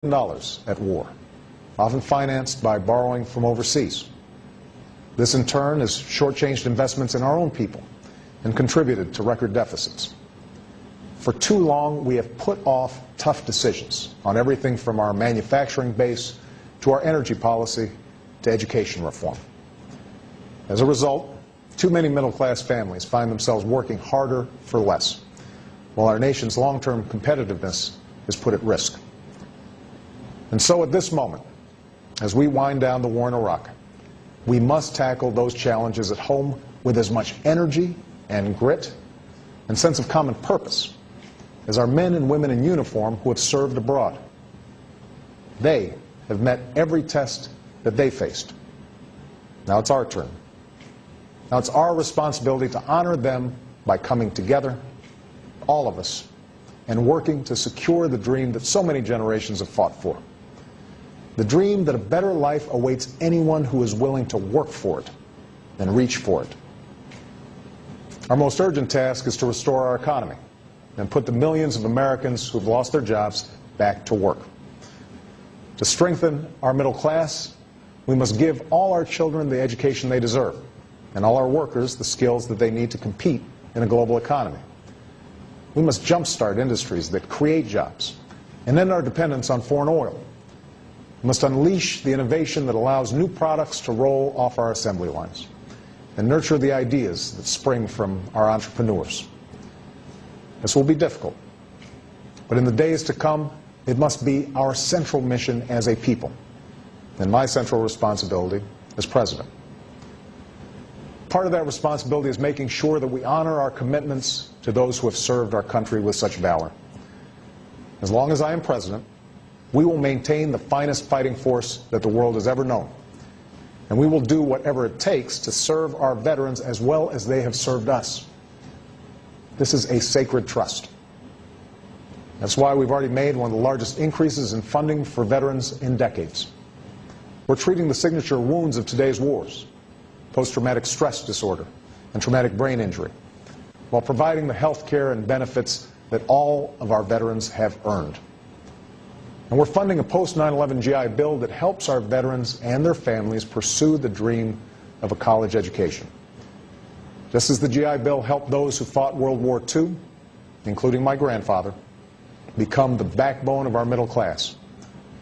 dollars at war, often financed by borrowing from overseas. This in turn has shortchanged investments in our own people and contributed to record deficits. For too long, we have put off tough decisions on everything from our manufacturing base to our energy policy to education reform. As a result, too many middle-class families find themselves working harder for less, while our nation's long-term competitiveness is put at risk. And so at this moment, as we wind down the war in Iraq, we must tackle those challenges at home with as much energy and grit and sense of common purpose as our men and women in uniform who have served abroad. They have met every test that they faced. Now it's our turn. Now it's our responsibility to honor them by coming together, all of us, and working to secure the dream that so many generations have fought for. The dream that a better life awaits anyone who is willing to work for it and reach for it. Our most urgent task is to restore our economy and put the millions of Americans who have lost their jobs back to work. To strengthen our middle class, we must give all our children the education they deserve and all our workers the skills that they need to compete in a global economy. We must jumpstart industries that create jobs and end our dependence on foreign oil. We must unleash the innovation that allows new products to roll off our assembly lines and nurture the ideas that spring from our entrepreneurs. This will be difficult, but in the days to come, it must be our central mission as a people and my central responsibility as president. Part of that responsibility is making sure that we honor our commitments to those who have served our country with such valor. As long as I am president, we will maintain the finest fighting force that the world has ever known. And we will do whatever it takes to serve our veterans as well as they have served us. This is a sacred trust. That's why we've already made one of the largest increases in funding for veterans in decades. We're treating the signature wounds of today's wars, post-traumatic stress disorder and traumatic brain injury, while providing the health care and benefits that all of our veterans have earned. And we're funding a post-9/11 GI Bill that helps our veterans and their families pursue the dream of a college education. Just as the GI Bill helped those who fought World War II, including my grandfather, become the backbone of our middle class,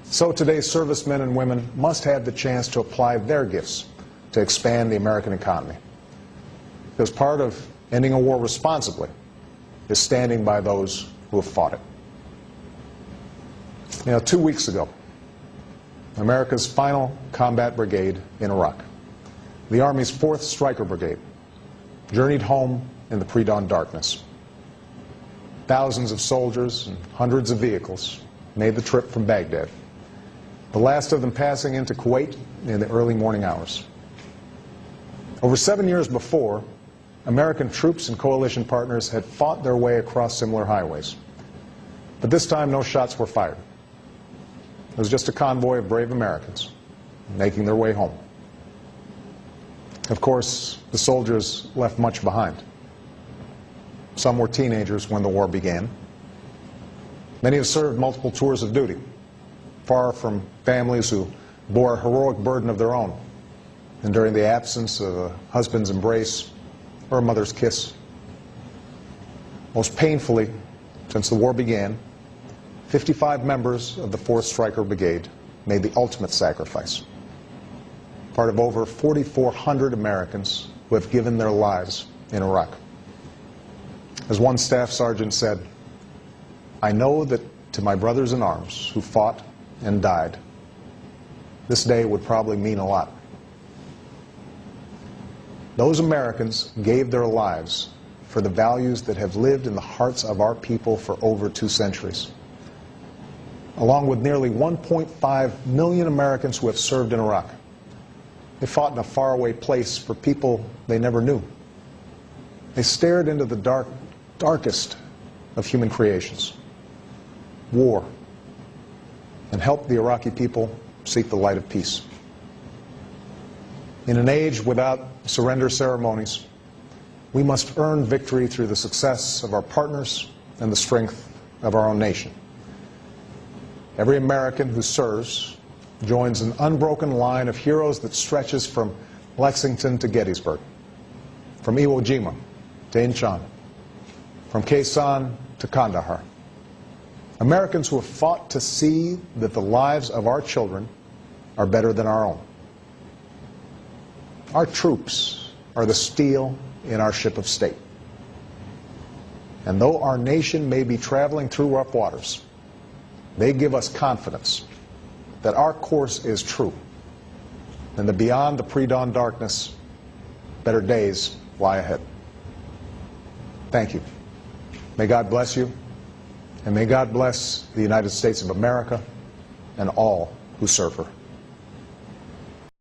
so today's servicemen and women must have the chance to apply their gifts to expand the American economy. Because part of ending a war responsibly is standing by those who have fought it. 2 weeks ago, America's final combat brigade in Iraq, the Army's 4th Stryker Brigade, journeyed home in the pre-dawn darkness. Thousands of soldiers and hundreds of vehicles made the trip from Baghdad, the last of them passing into Kuwait in the early morning hours. Over 7 years before, American troops and coalition partners had fought their way across similar highways. But this time, no shots were fired. It was just a convoy of brave Americans making their way home. Of course, the soldiers left much behind. Some were teenagers when the war began. Many have served multiple tours of duty, far from families who bore a heroic burden of their own, enduring the absence of a husband's embrace or a mother's kiss. Most painfully, since the war began, 55 members of the 4th Stryker Brigade made the ultimate sacrifice, part of over 4,400 Americans who have given their lives in Iraq. As one staff sergeant said, "I know that to my brothers in arms who fought and died, this day would probably mean a lot." Those Americans gave their lives for the values that have lived in the hearts of our people for over 2 centuries. Along with nearly 1.5 million Americans who have served in Iraq, they fought in a faraway place for people they never knew. They stared into the darkest of human creations, war, and helped the Iraqi people seek the light of peace. In an age without surrender ceremonies, we must earn victory through the success of our partners and the strength of our own nation. Every American who serves joins an unbroken line of heroes that stretches from Lexington to Gettysburg, from Iwo Jima to Incheon, from Khe Sanh to Kandahar. Americans who have fought to see that the lives of our children are better than our own. Our troops are the steel in our ship of state. And though our nation may be traveling through rough waters, they give us confidence that our course is true and that beyond the pre-dawn darkness, better days lie ahead. Thank you. May God bless you, and may God bless the United States of America and all who serve her.